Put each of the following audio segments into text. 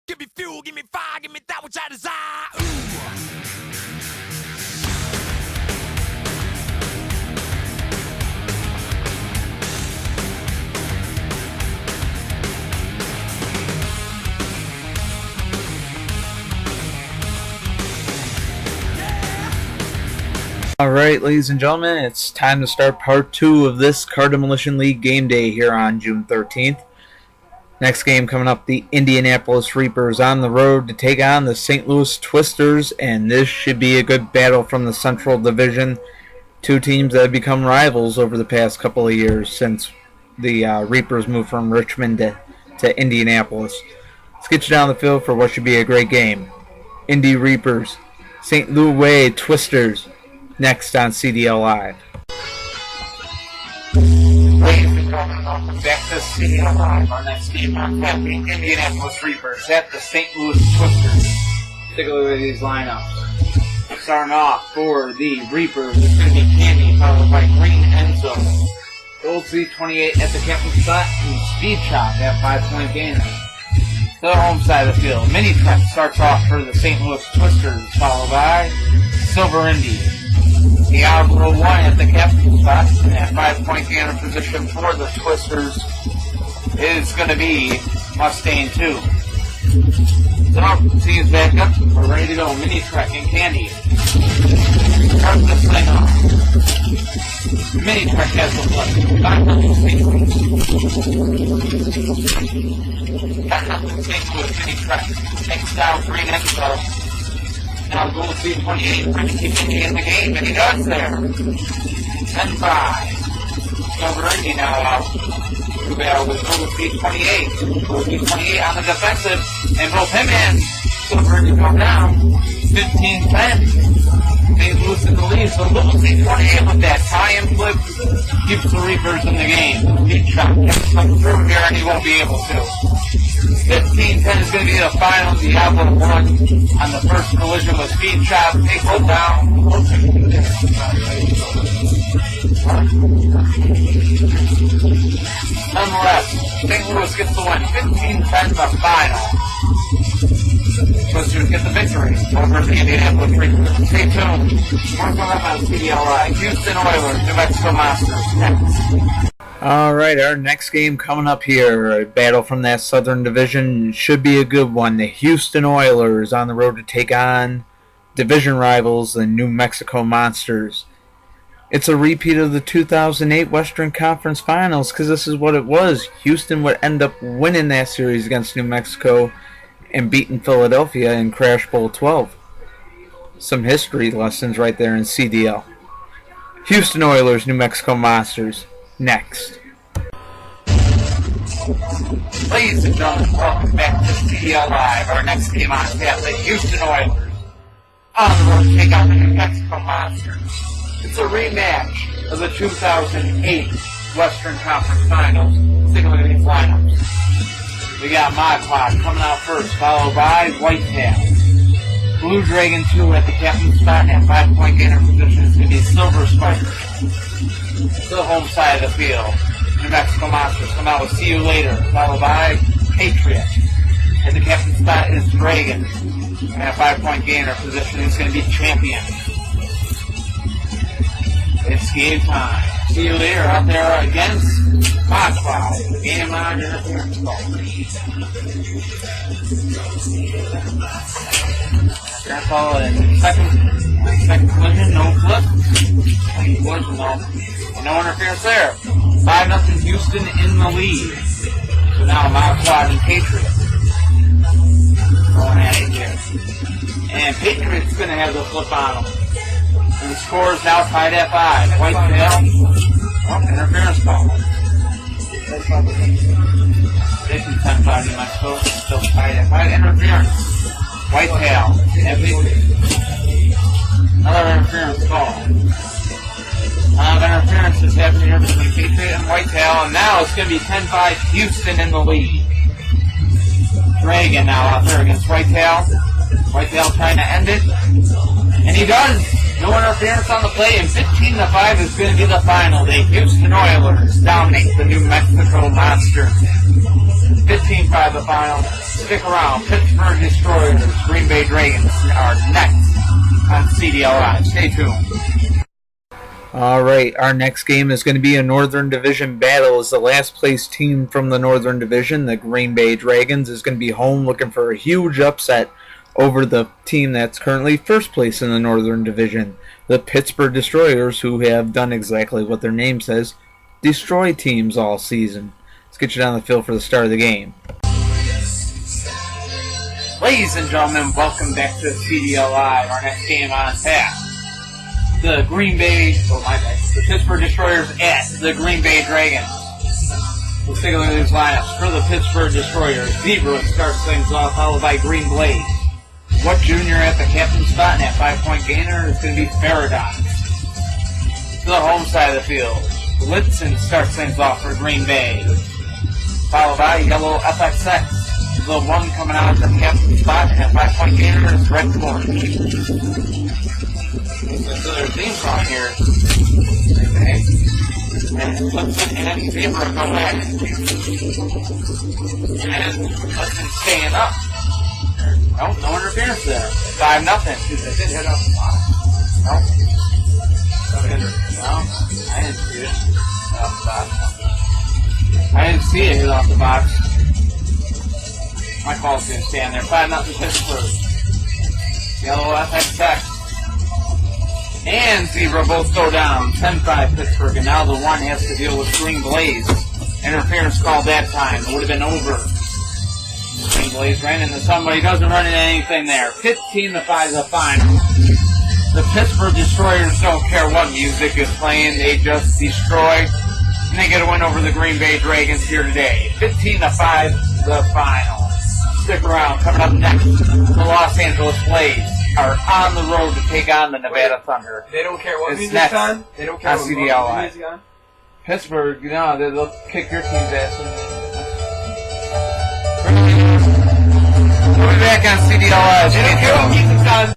Give me fuel, give me fire, give me that which I desire. Ooh. Alright, ladies and gentlemen, it's time to start part 2 of this Car Demolition League game day here on June 13th. Next game coming up, the Indianapolis Reapers on the road to take on the St. Louis Twisters, and this should be a good battle from the Central Division. Two teams that have become rivals over the past couple of years since the Reapers moved from Richmond to Indianapolis. Let's get you down the field for what should be a great game. Indy Reapers, St. Louis Twisters. Next on CDL Live. Ladies and gentlemen, welcome back to CDL Live. Our next game on the Indianapolis Reapers at the St. Louis Twisters. Take a look at these lineups. Starting off for the Reapers, it's going to be Candy, followed by Green Enzo. Gold C28 at the captain's spot, and Speed Chop at 5-point gainer. To the home side of the field, Mini Truck starts off for the St. Louis Twisters, followed by Silver Indy. The Outlaw 1 at the captain's spot, and at 5-point gainer position for the Twisters is going to be Mustang 2. So, team's back up. We're ready to go. Mini Truck and Candy. Start this thing off. Mini Truck has the blood. Back up to St. Louis. Back up to St. Louis. Mini Truck takes down Green Enzo. Now Gold C28 trying to keep Indy in the game, and he does there. 10-5. Silver Indy now out. Rubel with Gold C28. Gold C28 on the defensive, and both him and Silver Indy come down. 15-10. St. Louis in the lead, so Gold C28 with that tie and flip keeps the Reapers in the game. Big shot gets come through here, and he won't be able to. 15-10 is going to be the final. The Outlaw 1 on the first collision with Speed Chop. They go down. Nonetheless, St. Louis gets the win. 15-10 the final. Twisters get the victory over the Indianapolis Reapers. Stay tuned. More coming up on CDL Live. Houston Oilers, New Mexico Monsters. Next. Alright, our next game coming up here, a battle from that Southern Division, should be a good one. The Houston Oilers on the road to take on division rivals, the New Mexico Monsters. It's a repeat of the 2008 Western Conference Finals, because this is what it was. Houston would end up winning that series against New Mexico and beating Philadelphia in Crash Bowl 12. Some history lessons right there in CDL. Houston Oilers, New Mexico Monsters. Next. Ladies and gentlemen, welcome back to CDL Live. Our next game on tap, the Houston Oilers on the road to take on the New Mexico Monsters. It's a rematch of the 2008 Western Conference Finals. Take a look at these lineups. We got Mod Pod coming out first, followed by Whitetail. Blue Dragon 2 at the captain's spot, and 5-point gainer position is going to be Silver Spider. To the home side of the field, New Mexico Monsters come out with See You Later, followed by Patriot. At the captain's spot is Dragon, and a 5-point gainer position is going to be Champion. It's game time. See You Later out there against Mod Cloud. Game on interference ball. That's all in second collision, no flip. No interference there. 5-0 Houston in the lead. So now Mod Cloud and Patriot going at it here. And Patriot's going to have the flip on them. And the score is now tied at 5. Whitetail. Interference ball. This is 10-5 New Mexico. Still tied at 5. Interference. Whitetail. Another interference call. Interference is happening here between Patriot and Whitetail. And now it's going to be 10-5 Houston in the lead. Dragon now out there against Whitetail. Whitetail trying to end it. And he does. No interference on the play, and 15-5 is going to be the final. The Houston Oilers dominate the New Mexico Monsters. 15-5 the final. Stick around. Pittsburgh Destroyers, Green Bay Dragons are next on CDL Live. Stay tuned. Alright, our next game is going to be a Northern Division battle as the last place team from the Northern Division, the Green Bay Dragons, is going to be home looking for a huge upset over the team that's currently first place in the Northern Division, the Pittsburgh Destroyers, who have done exactly what their name says, destroy teams all season. Let's get you down the field for the start of the game. Ladies and gentlemen, welcome back to CDL Live. Our next game on tap. The the Pittsburgh Destroyers at the Green Bay Dragons. Let's take a look at these lineups. For the Pittsburgh Destroyers, Zebra starts things off, followed by Green Blaze. What junior at the captain spot and that 5-point gainer is going to be Paradox. To the home side of the field, Blitzen starts things off for Green Bay, followed by Yellow FXX. The one coming out at the captain spot and that 5-point gainer is Red Force. So their theme song here. Okay. And Blitzen and Zebra go back. And Blitzen staying up. No interference there. 5-0. They did hit off the box. No. I didn't see it. Hit off the box. I didn't see it hit off the box. My call's going to stand there. 5-0 Pittsburgh. Yellow FXX. And Zebra both go down. 10-5 Pittsburgh. And now the one has to deal with Green Blaze. Interference called that time. It would have been over. Green Blaze ran into somebody, doesn't run into anything there. 15-5 the final. The Pittsburgh Destroyers don't care what music is playing, they just destroy. And they get a win over the Green Bay Dragons here today. 15-5 the final. Stick around, coming up next, the Los Angeles Blaze are on the road to take on the Nevada Thunder. They don't care what music's on? They don't care what music's on? Pittsburgh, no, they'll kick your team's ass. We'll be back on CDL.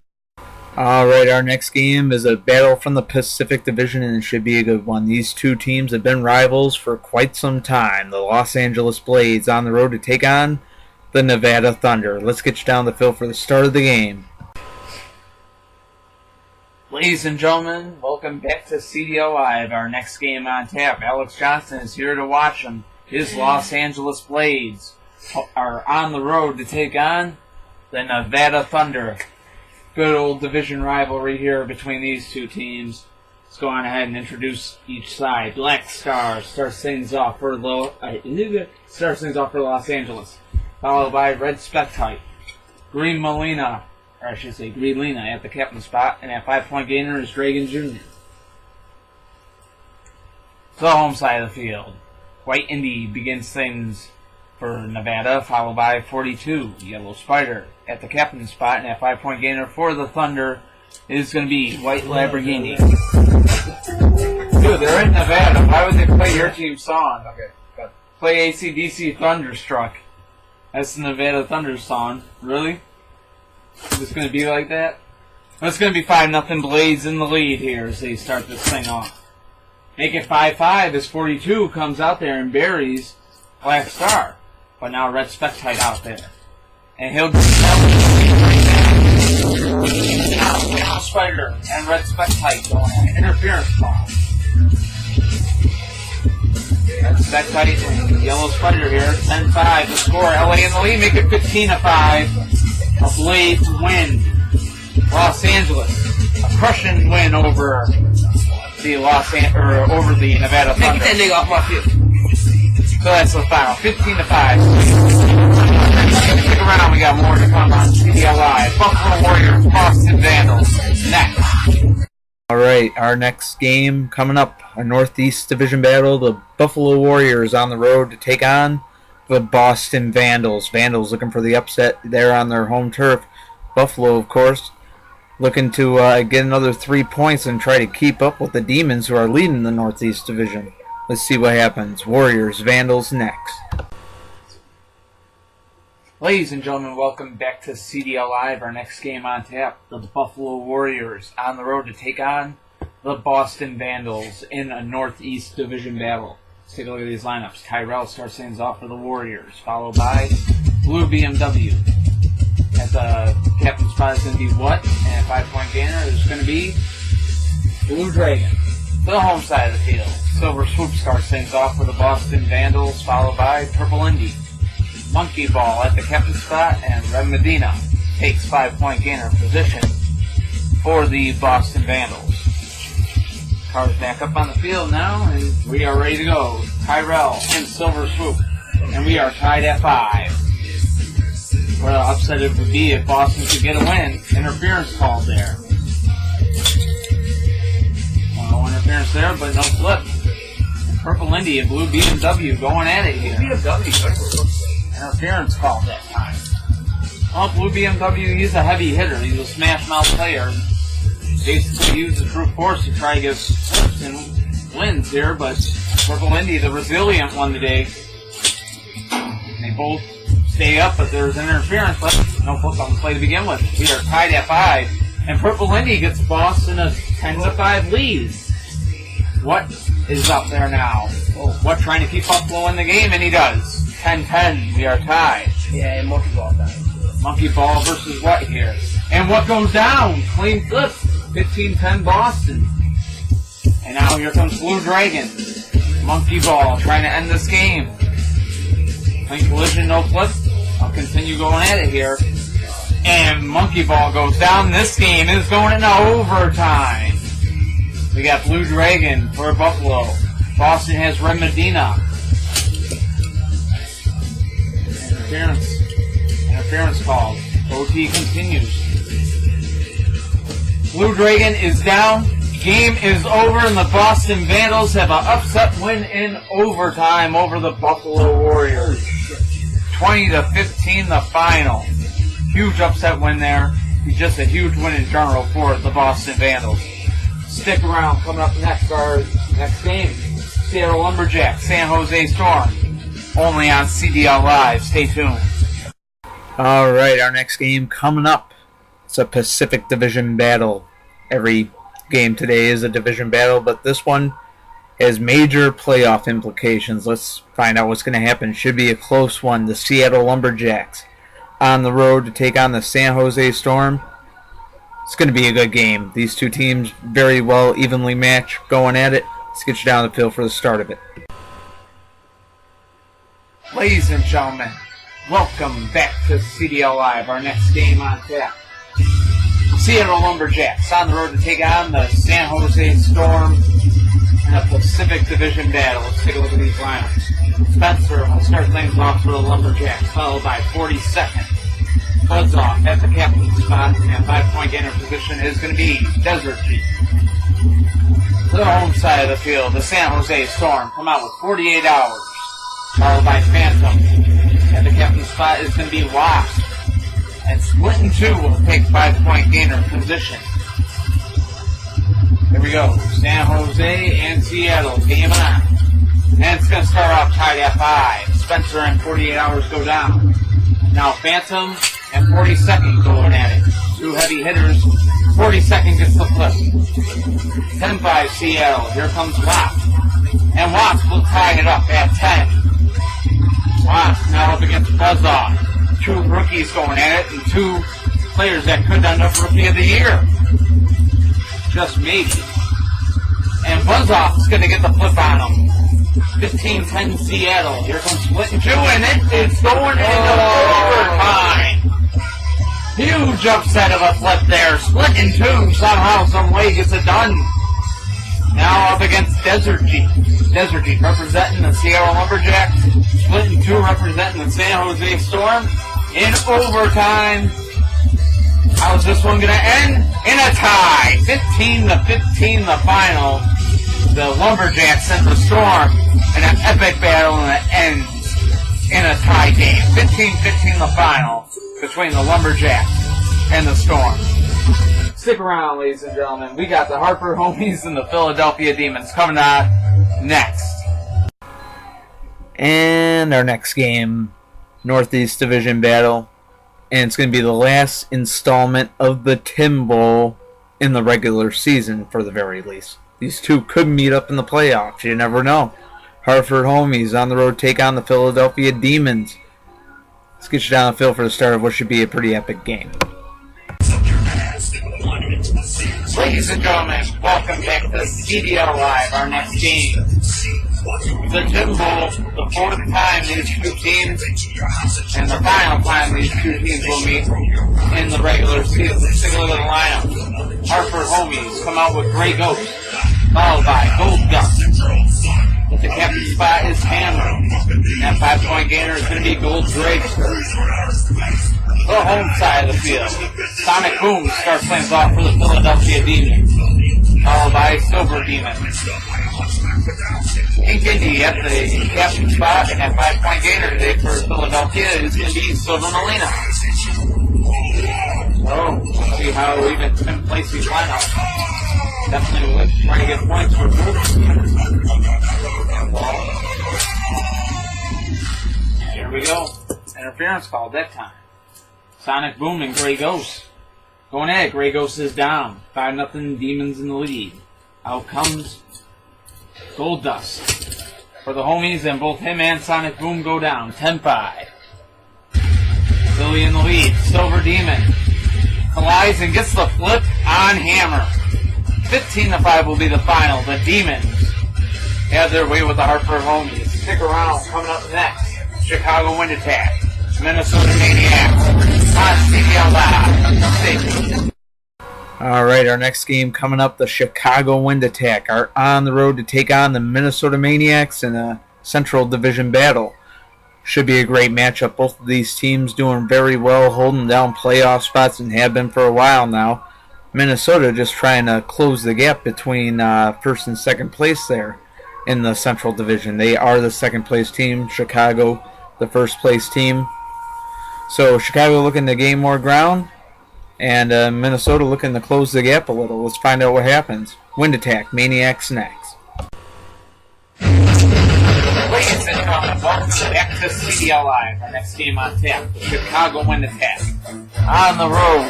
Alright, our next game is a battle from the Pacific Division, and it should be a good one. These two teams have been rivals for quite some time. The Los Angeles Blades on the road to take on the Nevada Thunder. Let's get you down the field for the start of the game. Ladies and gentlemen, welcome back to CDL Live. Our next game on tap. Alex Johnson is here to watch them. His Los Angeles Blades are on the road to take on the Nevada Thunder. Good old division rivalry here between these two teams. Let's go on ahead and introduce each side. Black Star starts things off for Los Angeles, followed by Red Spectite. Green Lena at the captain spot, and at 5-point gainer is Dragon Jr. To the home side of the field, White Indy begins things for Nevada, followed by 42, Yellow Spider. At the captain spot, and at 5-point gainer for the Thunder is going to be White Lamborghini. Dude, they're in Nevada. Why would they play your team's song? Okay. Play AC/DC Thunderstruck. That's the Nevada Thunder song. Really? Is it going to be like that? Well, it's going to be 5-0 Blades in the lead here as they start this thing off. Make it 5-5 as 42 comes out there and buries Black Star. But now Red Spectite out there. And he'll Yellow Spider and Red Spectite going on. Interference ball. Red Spectite and Yellow Spider here. 10-5 the score. LA in the lead. Make it 15-5. A Blades win. Los Angeles. A crushing win over the over the Nevada Thunder. Take that nigga off my field. So that's the final. 15-5. Stick around, we got more to come on CDL Live. Buffalo Warriors, Boston Vandals. Next. Alright, our next game coming up, a Northeast Division battle. The Buffalo Warriors on the road to take on the Boston Vandals. Vandals looking for the upset there on their home turf. Buffalo, of course, looking to get another 3 points and try to keep up with the Demons who are leading the Northeast Division. Let's see what happens. Warriors, Vandals next. Ladies and gentlemen, welcome back to CDL Live. Our next game on tap, the Buffalo Warriors on the road to take on the Boston Vandals in a Northeast Division battle. Let's take a look at these lineups. Tyrell starts things off for the Warriors, followed by Blue BMW. At the captain spot is going to be what? And 5-point gainer is going to be Blue Dragon. To the home side of the field, Silver Swoop starts things off for the Boston Vandals, followed by Purple Indy. Monkey Ball at the captain spot, and Red Medina takes 5-point gainer position for the Boston Vandals. Cars back up on the field now, and we are ready to go. Tyrell and Silver Swoop, and we are tied at 5. What an upset it would be if Boston could get a win. Interference called there. No interference there, but no flip. And Purple Indy and Blue BMW going at it here. Interference called that time. Well, Blue BMW, he's a heavy hitter. He's a smash mouth player. Basically uses brute force to try to get flips and wins here, but Purple Indy, the resilient one today, they both stay up, but there's an interference, but no flip on the play to begin with. We are tied at 5, and Purple Indy gets Boston a 10-5 lead. What is up there now? What trying to keep Buffalo in the game, and he does. 10-10, we are tied. Yeah, and monkey ball time. Monkey ball versus what here? And what goes down? Clean flip. 15-10 Boston. And now here comes Blue Dragon. Monkey ball trying to end this game. Clean collision, no flip. I'll continue going at it here. And monkey ball goes down. This game is going into overtime. We got Blue Dragon for Buffalo. Boston has Red Medina. Interference called. OT continues. Blue Dragon is down. Game is over, and the Boston Vandals have an upset win in overtime over the Buffalo Warriors. 20-15 the final. Huge upset win there. Just a huge win in general for the Boston Vandals. Stick around. Coming up next, our next game. Seattle Lumberjacks, San Jose Storm. Only on CDL Live. Stay tuned. Alright, our next game coming up. It's a Pacific Division battle. Every game today is a division battle, but this one has major playoff implications. Let's find out what's going to happen. Should be a close one. The Seattle Lumberjacks on the road to take on the San Jose Storm. It's going to be a good game. These two teams very well evenly matched going at it. Let's get you down the field for the start of it. Ladies and gentlemen, welcome back to CDL Live. Our next game on tap. Seattle Lumberjacks on the road to take on the San Jose Storm in a Pacific Division battle. Let's take a look at these lineups. Spencer will start things off for the Lumberjacks, followed by 42nd. Buzzoff at the captain spot, and 5-point gainer position is going to be Desert Chief. To the home side of the field, the San Jose Storm come out with 48 hours, followed by Phantom. At the captain spot is going to be Wasp. And Split in 2 will take 5-point gainer position. Here we go. San Jose and Seattle. Game on. And it's going to start off tied at 5. Spencer and 48 hours go down. Now Phantom and 42nd going at it. Two heavy hitters. 42nd gets the flip. 10-5 Seattle. Here comes Wasp. And Wasp will tie it up at 10. Wasp now up against Buzzoff. Two rookies going at it, and two players that could end up Rookie of the Year. Just maybe. And Buzzoff is going to get the flip on him. 15-10 Seattle. Here comes Split in 2, and it's going into overtime. Huge upset of a flip there. Split in 2, somehow, some way gets it done. Now up against Desert Jeep. Desert Jeep representing the Seattle Lumberjacks. Split in 2 representing the San Jose Storm. In overtime. How's this one going to end? In a tie. 15-15 the final. The Lumberjacks send the Storm in an epic battle, and it ends in a tie game. 15-15 the final between the Lumberjacks and the Storm. Stick around, ladies and gentlemen. We got the Hartford Homies and the Philadelphia Demons coming out next. And our next game, Northeast Division battle. And it's going to be the last installment of the Tim Bowl in the regular season, for the very least. These two could meet up in the playoffs. You never know. Hartford Homies on the road take on the Philadelphia Demons. Let's get you down the field for the start of what should be a pretty epic game. Ladies and gentlemen, welcome back to CDL Live, our next game. The Gym Bowl, the fourth time these two teams, and the final time these two teams will meet in the regular season. Let's take a look at the lineup. Hartford Homies come out with Gray Ghost, followed by Gold Duck. The captain spot is Hammer. That 5-point gainer is going to be Gold Dragster. The home side of the field. Sonic Boom starts things off for the Philadelphia Demons, followed by Silver Demon. Pink Indy at the captain spot, and that 5-point gainer today for Philadelphia is going to be Silver Molina. So, we'll see how even Tim plays these lineups. Definitely trying to get points for both. Here we go. Interference call that time. Sonic Boom and Gray Ghost. Going at it. Gray Ghost is down. 5-0 Demons in the lead. Out comes Gold Dust for the Homies, and both him and Sonic Boom go down. 10-5. Philly in the lead. Silver Demon collides and gets the flip on Hammer. 15-5 will be the final. The Demons have their way with the Hartford Homies. Stick around. Coming up next, Chicago Wind Attack, Minnesota Maniacs on CDL Live. Alright, our next game coming up, the Chicago Wind Attack are on the road to take on the Minnesota Maniacs in a Central Division battle. Should be a great matchup. Both of these teams doing very well, holding down playoff spots and have been for a while now. Minnesota just trying to close the gap between first and second place there in the Central Division. They are the second place team, Chicago the first place team. So Chicago looking to gain more ground, and Minnesota looking to close the gap a little. Let's find out what happens. Wind Attack, Maniacs next. Ladies and gentlemen, welcome back to CDL Live. Our next game on tap, the Chicago Wind Attack. On the road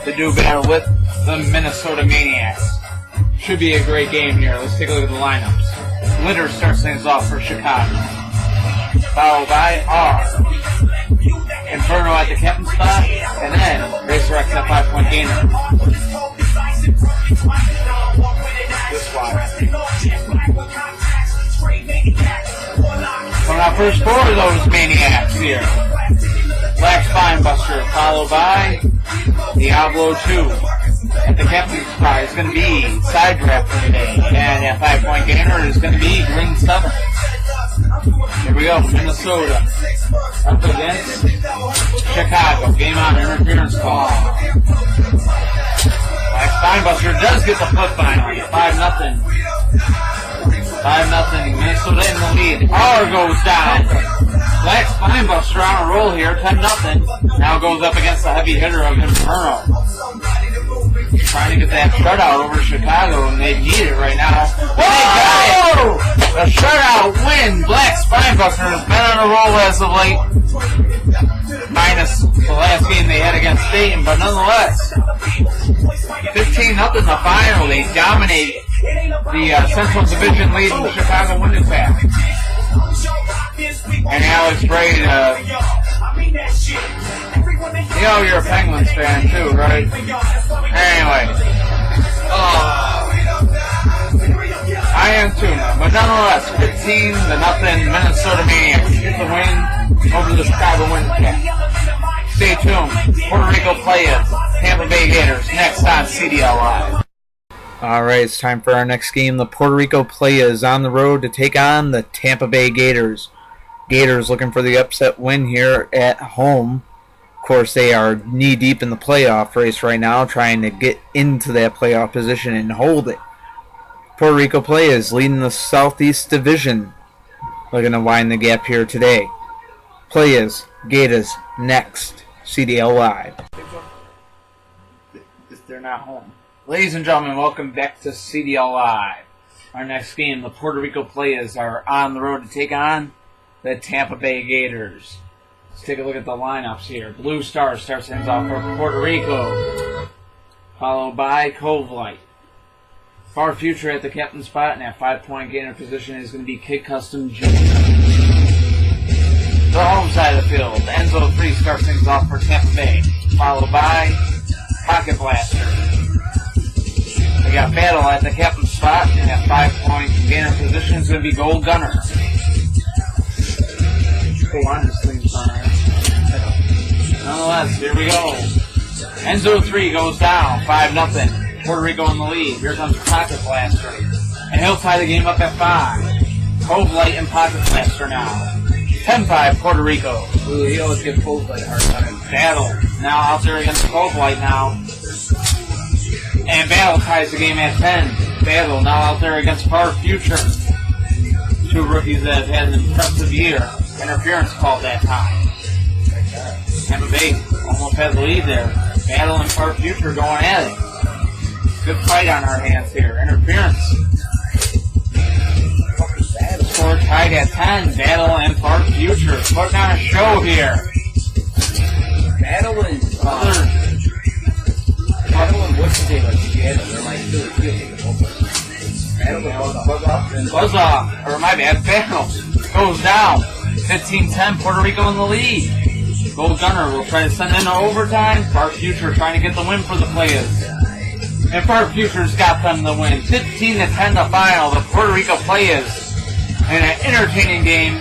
to do battle with the Minnesota Maniacs. Should be a great game here. Let's take a look at the lineups. Litter starts things off for Chicago, followed by R. Inferno at the captain spot, and then Racer X at 5-point gainer. This one. Coming out first for those Maniacs here. Black Spinebuster, followed by Diablo 2. At the captain's spot is going to be Side Draft for today, and that 5-point gainer is going to be Green 7. Here we go, Minnesota up against Chicago. Game on, interference call. Black Spinebuster does get the flip finally. 5-0. 5-0. Minnesota in the lead. R goes down. Black Spinebuster on a roll here. 10-0. Now goes up against the heavy hitter of Inferno. Trying to get that shutout over Chicago, and they need it right now. Whoa! A shutout win. Black Spinebuster has been on a roll as of late. Minus the last game they had against Dayton, but nonetheless, 15-0 the final. They dominate the Central Division lead in the Chicago Wind Attack. And Alex Braid, you know you're a Penguins fan too, right? Anyway, I am too, but nonetheless, 15-0 Minnesota Maniacs get the win over the Chicago Wind Attack. Stay tuned. Puerto Rico Playas, Tampa Bay Gators, next on CDL Live. Alright, it's time for our next game. The Puerto Rico Playas on the road to take on the Tampa Bay Gators. Gators looking for the upset win here at home. Of course, they are knee-deep in the playoff race right now, trying to get into that playoff position and hold it. Puerto Rico Playas leading the Southeast Division. Looking to wind the gap here today. Playas, Gators, next. CDL Live. They're not home. Ladies and gentlemen, welcome back to CDL Live. Our next game, the Puerto Rico Playas are on the road to take on the Tampa Bay Gators. Let's take a look at the lineups here. Blue Star starts things off for Puerto Rico, followed by Cove Light. Far future at the captain spot, and at 5-point gainer position is going to be Kid Custom G. The home side of the field, the end zone 3 starts things off for Tampa Bay, followed by Pocket Blaster. We got Battle at the captain spot, and at 5-point gainer position is going to be Gold Gunner. Nonetheless, here we go. End zone 3 goes down, 5-0. Puerto Rico in the lead. Here comes Pocket Blaster. And he'll tie the game up at 5. Cove Light and Pocket Blaster now. 10-5 Puerto Rico. Ooh, he always gives Cove Light a hard time. Battle now out there against Cove Light now. And Battle ties the game at 10. Battle now out there against Far Future. 2 rookies that have had an impressive year. Interference called that time. Tampa Bay almost had the lead there. Battle and Far Future going at it. Good fight on our hands here. Interference. Score tied at 10. Battle and Far Future putting on a show here. Battle and what's the name of Seattle? They're like Battle and Buzz off. Or my bad. Battle goes down. 15-10. Puerto Rico in the lead. Gold Gunner will try to send in overtime. Far Future trying to get the win for the Playas. And Far Future's got them the win. 15-10 the final. The Puerto Rico Playas, in an entertaining game,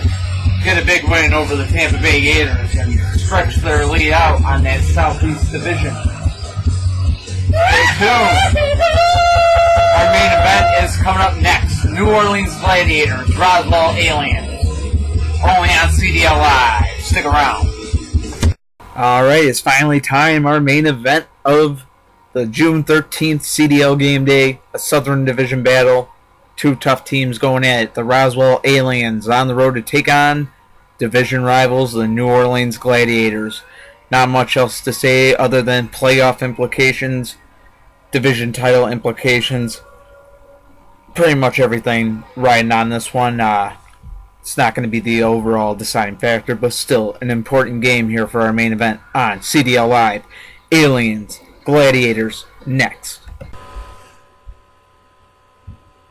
get a big win over the Tampa Bay Gators and stretch their lead out on that Southeast Division. Stay tuned. Our main event is coming up next. New Orleans Gladiators, Roswell Aliens. Only on CDL Live. Stick around. Alright, it's finally time. Our main event of the June 13th CDL game day, a Southern Division battle. 2 tough teams going at it. The Roswell Aliens on the road to take on division rivals, the New Orleans Gladiators. Not much else to say other than playoff implications, division title implications. Pretty much everything riding on this one. It's not going to be the overall deciding factor, but still an important game here for our main event on CDL Live. Aliens, Gladiators, next.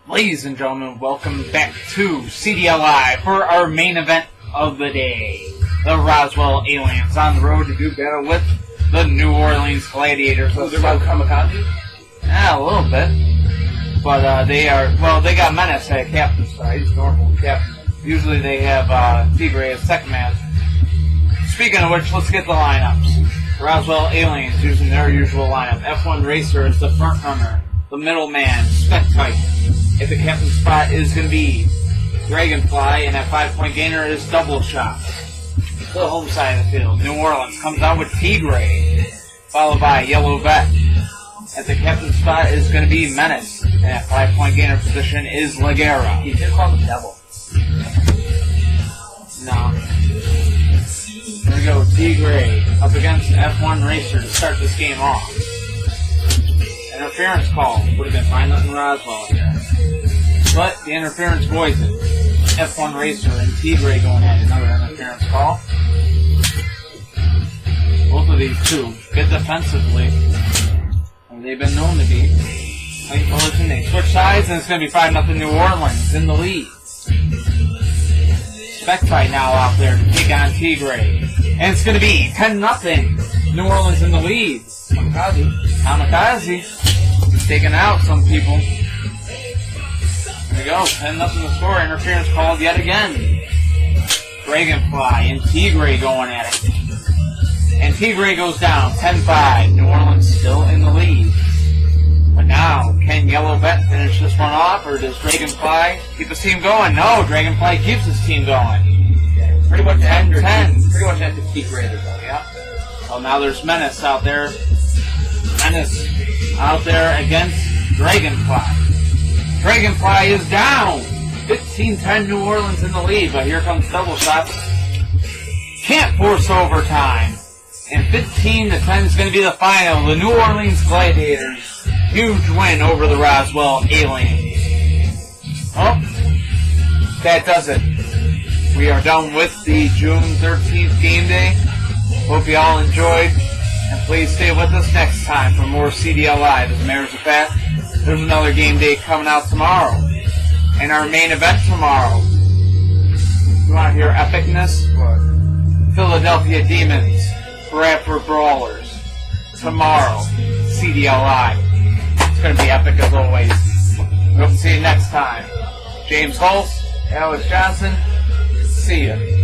Ladies and gentlemen, welcome back to CDL Live for our main event of the day. The Roswell Aliens on the road to do battle with the New Orleans Gladiators. Was there about kamikaze? Yeah, a little bit. But they got Menace at captain side. He's normal captain. Usually they have Tigre as second man. Speaking of which, let's get the lineups. Roswell Aliens using their usual lineup. F1 Racer is the front runner. The middleman, Spec Type. At the captain spot is going to be Dragonfly, and at 5-point gainer is Double Shot. The home side of the field, New Orleans comes out with Tigre, followed by Yellow Vet. At the captain spot is going to be Menace, and at 5-point gainer position is Lagera. He did call him Devil. No. Here we go, Tigre up against F1 Racer to start this game off. Interference call would have been fine, nothing Roswell here. But the interference voids it. F1 Racer and Tigre going at another interference call. Both of these two good defensively, and they've been known to be. They switch sides, and it's going to be 5-0 New Orleans in the lead. Spec Fight now out there to take on Tigre. And it's going to be 10-0 New Orleans in the lead. Kamikaze. He's taking out some people. There we go. 10-0 the score. Interference called yet again. Dragonfly and Tigre going at it. And Tigre goes down. 10-5. New Orleans still in the lead. But now, can Yellow Vet finish this one off, or does Dragonfly keep his team going? No, Dragonfly keeps his team going. Yeah, pretty much 10-10. Pretty much at the Tigre though. Yeah. Well, now there's Menace out there. Menace out there against Dragonfly. Dragonfly is down. 15-10 New Orleans in the lead, but here comes Double Shots. Can't force overtime. And 15-10 is going to be the final. The New Orleans Gladiators, huge win over the Roswell Aliens. Oh, that does it. We are done with the June 13th game day. Hope you all enjoyed. And please stay with us next time for more CDL Live. As a matter of fact, There's another game day coming out tomorrow. And our main event tomorrow. You want to hear epicness? What? Philadelphia Demons, Bradford Brawlers. Tomorrow, CDL Live. It's going to be epic as always. We hope to see you next time. James Hulse, Alex Johnson, see ya.